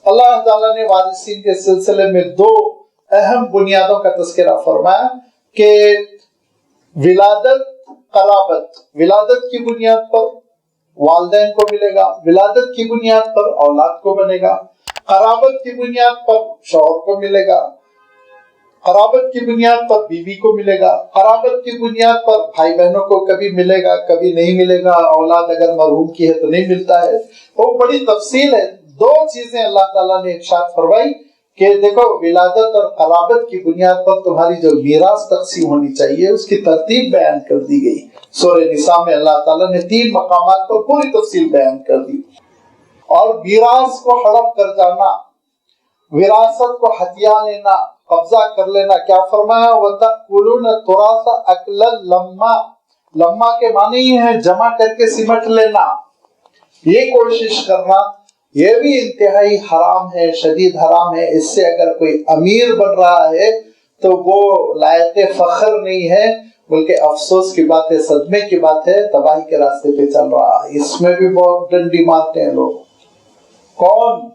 اللہ تعالیٰ نے وارثین کے سلسلے میں دو اہم بنیادوں کا تذکرہ فرمایا کہ ولادت، قرابت۔ ولادت کی بنیاد پر والدین کو ملے گا، ولادت کی بنیاد پر اولاد کو بنے گا، قرابت کی بنیاد پر شوہر کو ملے گا، قرابت کی بنیاد پر بیوی کو ملے گا، قرابت کی بنیاد پر بھائی بہنوں کو کبھی ملے گا کبھی نہیں ملے گا، اولاد اگر مرحوم کی ہے تو نہیں ملتا ہے۔ وہ بڑی تفصیل ہے۔ دو چیزیں اللہ تعالیٰ نے ارشاد فرمائی کہ دیکھو ولادت اور قرابت کی بنیاد پر تمہاری جو میراث تقسیم ہونی چاہیے اس کی ترتیب بیان کر دی گئی۔ سورہ نساء میں اللہ تعالیٰ نے 3 مقامات پر پوری تفصیل بیان کر دی۔ اور میراث کو ہڑپ کر جانا، وراثت کو ہتھیا لینا، قبضہ کر لینا، کیا فرمایا؟ وَتَأْكُلُونَ التُّرَاثَ أَكْلًا لَمًّا۔ لمّا کے معنی یہ ہے جمع کر کے سمٹ لینا، یہ کوشش کرنا، یہ بھی انتہائی حرام ہے، شدید حرام ہے۔ اس سے اگر کوئی امیر بن رہا ہے تو وہ لائق فخر نہیں ہے بلکہ افسوس کی بات ہے، صدمے کی بات ہے، تباہی کے راستے پہ چل رہا ہے۔ اس میں بھی بہت ڈنڈی مارتے ہیں لوگ۔ کون؟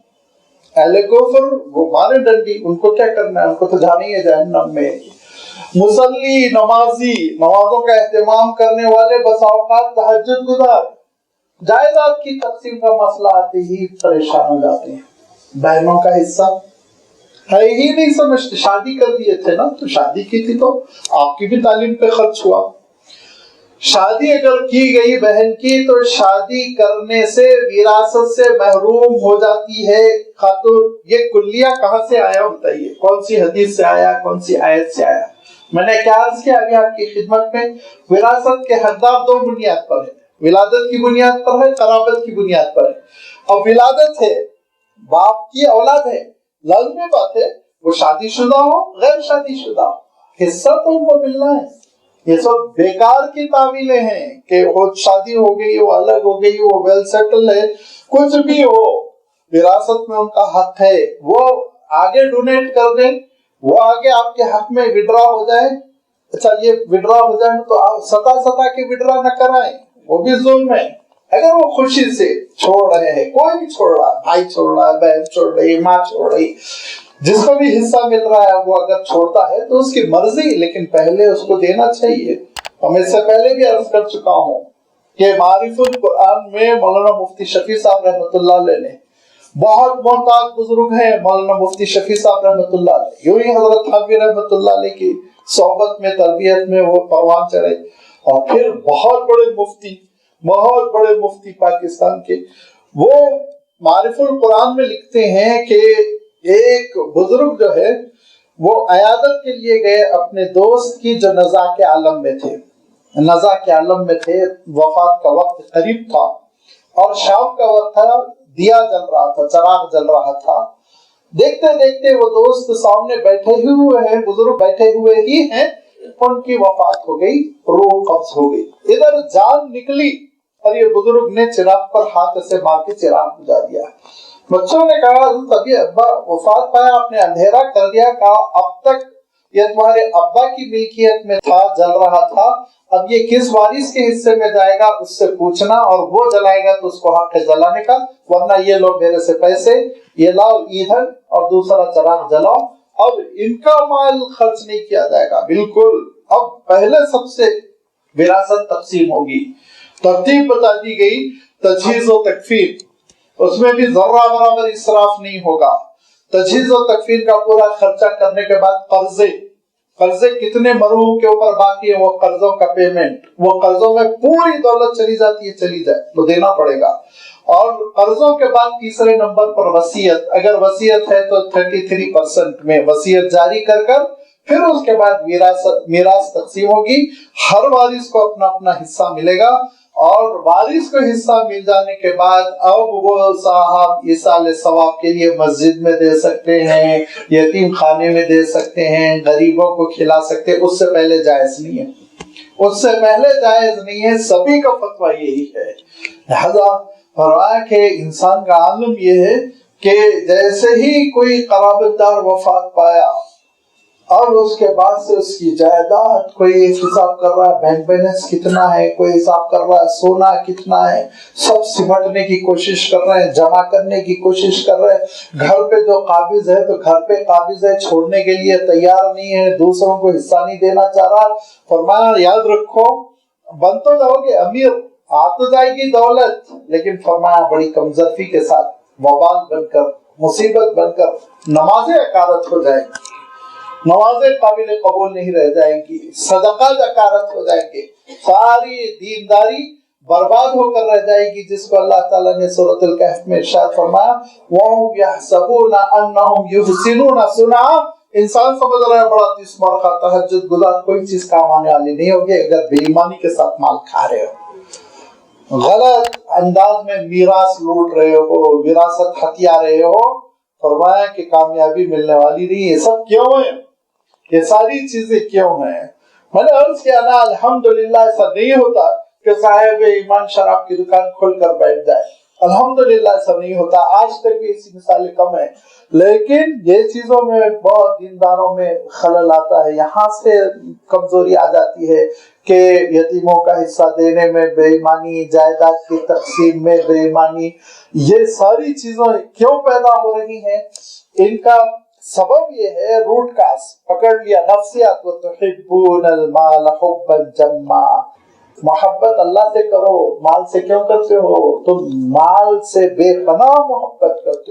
اہل کفر، وہ مارے ڈنڈی، ان کو کیا کرنا ہے، ان کو تو جانا ہی ہے جہنم میں۔ مصلی، نمازی، نمازوں کا اہتمام کرنے والے، بس اوقات تہجد گزار، جائیداد کی تقسیم کا مسئلہ آتے ہی پریشان ہو جاتے ہیں۔ بہنوں کا حصہ ہے ہی نہیں سمجھتے۔ شادی کر دیے تھے نا، تو شادی کی تھی تو آپ کی بھی تعلیم پہ خرچ ہوا۔ شادی اگر کی گئی بہن کی تو شادی کرنے سے وراثت سے محروم ہو جاتی ہے خاتون۔ یہ کلیہ کہاں سے آیا بتائیے؟ کون سی حدیث سے آیا، کون سی آیت سے آیا؟ میں نے کیا عرض کیا ابھی آپ کی خدمت میں؟ وراثت کے حقدار 2 بنیاد پر ہے، ولادت کی بنیاد پر ہے، قرابت کی بنیاد پر ہے۔ اب ولادت ہے، باپ کی اولاد ہے، لازمی بات ہے وہ شادی شدہ ہو غیر شادی شدہ ہو، حصہ تو ان کو ملنا ہے۔ یہ سب بیکار کی تعویلیں ہیں کہ وہ شادی ہو گئی، وہ الگ ہو گئی، وہ ویل سیٹل ہے، کچھ بھی ہو وراثت میں ان کا حق ہے۔ وہ آگے ڈونیٹ کر دیں، وہ آگے آپ کے حق میں وڈرا ہو جائے۔ اچھا یہ وڈرا ہو جائے تو آپ ستا کے وڈرا نہ کرائیں، وہ بھی ظلم ہے۔ اگر وہ خوشی سے چھوڑ رہے ہیں، کوئی بھی چھوڑ رہا ہے، بھائی چھوڑ رہا ہے، بہن چھوڑ رہی، ماں چھوڑ رہی، جس کو بھی حصہ مل رہا ہے وہ اگر چھوڑتا ہے تو اس کی مرضی، لیکن پہلے اس کو دینا چاہیے۔ ہم اس سے پہلے بھی عرض کر چکا ہوں کہ معارف القرآن میں مولانا مفتی شفیع صاحب رحمۃ اللہ علیہ نے، بہت محتاط بزرگ ہیں مولانا مفتی شفیع صاحب رحمۃ اللہ علیہ، یوں ہی حضرت تھانوی رحمۃ اللہ علیہ کی صحبت میں تربیت میں وہ پروان چڑھے، اور پھر بہت بڑے مفتی پاکستان کے، وہ معارف القرآن میں لکھتے ہیں کہ ایک بزرگ جو ہے وہ عیادت کے لیے گئے اپنے دوست کی جو نزاع کے عالم میں تھے، وفات کا وقت قریب تھا اور شام کا وقت تھا، دیا جل رہا تھا، چراغ جل رہا تھا۔ دیکھتے دیکھتے وہ دوست سامنے بیٹھے ہوئے ہیں، بزرگ بیٹھے ہوئے ہی ہیں، ان کی وفات ہو گئی، روح قبض ہو گئی، ادھر جان نکلی اور یہ بزرگ نے چراغ پر ہاتھ سے مار کے چراغ بجھا دیا۔ بچوں نے کہا ابھی ابا وفات پایا، آپ نے اندھیرا کر دیا، کہا اب تک یہ تمہارے ابا کی ملکیت میں تھا، جل رہا تھا، اب یہ کس وارث کے حصے میں جائے گا اس سے پوچھنا، اور وہ جلائے گا تو اس کو حق ہے جلانے کا، ورنہ یہ لوگ میرے سے پیسے یہ لاؤ ایندھن اور دوسرا چراغ جلاؤ، اب ان کا مال خرچ نہیں کیا جائے گا۔ بالکل، اب پہلے سب سے وراثت تقسیم ہوگی، ترتیب بتا دی گئی، تجہیز و تکفین، اس میں بھی ذرہ برابر اسراف نہیں ہوگا۔ تجہیز و تکفین کا پورا خرچہ کرنے کے بعد قرضے کتنے مرحوم کے اوپر باقی ہے، وہ قرضوں کا پیمنٹ، وہ قرضوں میں پوری دولت چلی جاتی ہے، چلی جائے تو دینا پڑے گا۔ اور قرضوں کے بعد تیسرے نمبر پر وصیت، اگر وصیت ہے تو 33% میں وصیت جاری کر پھر اس کے بعد میراث تقسیم ہوگی، ہر وارث کو اپنا اپنا حصہ ملے گا، اور وارث کو حصہ مل جانے کے بعد اب وہ صاحب ایصال ثواب کے لیے مسجد میں دے سکتے ہیں، یتیم خانے میں دے سکتے ہیں، غریبوں کو کھلا سکتے ہیں، اس سے پہلے جائز نہیں ہے، سبھی کا فتویٰ یہی ہے۔ لہذا فرمایا کہ انسان کا عالم یہ ہے کہ جیسے ہی کوئی قرابت دار وفات پایا اب اس کے بعد سے اس کی جائیداد کوئی حساب کر رہا ہے بینک بیلنس کتنا ہے، کوئی حساب کر رہا ہے سونا کتنا ہے، سب سمٹنے کی کوشش کر رہے ہیں، جمع کرنے کی کوشش کر رہے ہیں۔ گھر پہ جو قابض ہے تو گھر پہ قابض ہے، چھوڑنے کے لیے تیار نہیں ہے، دوسروں کو حصہ نہیں دینا چاہ رہا۔ فرمایا یاد رکھو بن تو جاؤ گے امیر، آ تو جائے گی دولت، لیکن فرمایا بڑی کمزرفی کے ساتھ، وبال بن کر، مصیبت بن کر نمازیں اکارت ہو جائیں گی، نمازیں قابل قبول نہیں رہ جائیں گی، صدقات اکارت ہو جائیں گے، ساری دینداری برباد ہو کر رہ جائے گی، جس کو اللہ تعالیٰ نے سورۃ الکہف میں ارشاد فرمایا وَهُمْ يَحْسَبُونَ أَنَّهُمْ يُحْسِنُونَ صُنْعًا۔ انسان سمجھ رہا ہے بڑا تیس مرخہ تہجد گزار، کوئی چیز کام آنے والی نہیں ہوگی اگر بے ایمانی کے ساتھ مال کھا رہے ہو، غلط انداز میں میراث لوٹ رہے ہو، وراثت ہتھیا رہے ہو، فرمایا کہ کامیابی ملنے والی نہیں۔ یہ سب کیوں ہے؟ یہ ساری چیزیں کیوں ہیں؟ میں نے عرض کیا نا الحمدللہ ایسا نہیں ہوتا کہ صاحب ایمان شراب کی دکان کھول کر بیٹھ جائے، الحمدللہ ایسا نہیں ہوتا، آج تک بھی ایسی مثالیں کم ہیں، لیکن یہ چیزوں میں بہت دینداروں میں خلل آتا ہے، یہاں سے کمزوری آ جاتی ہے کہ یتیموں کا حصہ دینے میں بے ایمانی، جائیداد کی تقسیم میں بے ایمانی، یہ ساری چیزیں کیوں پیدا ہو رہی ہیں؟ ان کا سبب یہ ہے، روٹ کاز پکڑ لیا، نفسیات وَتُحِبُّونَ الْمَالَ حُبًّا جَمًّا، محبت اللہ سے کرو، مال سے کیوں کرتے ہو؟ تم مال سے بے پناہ محبت کرتے ہو۔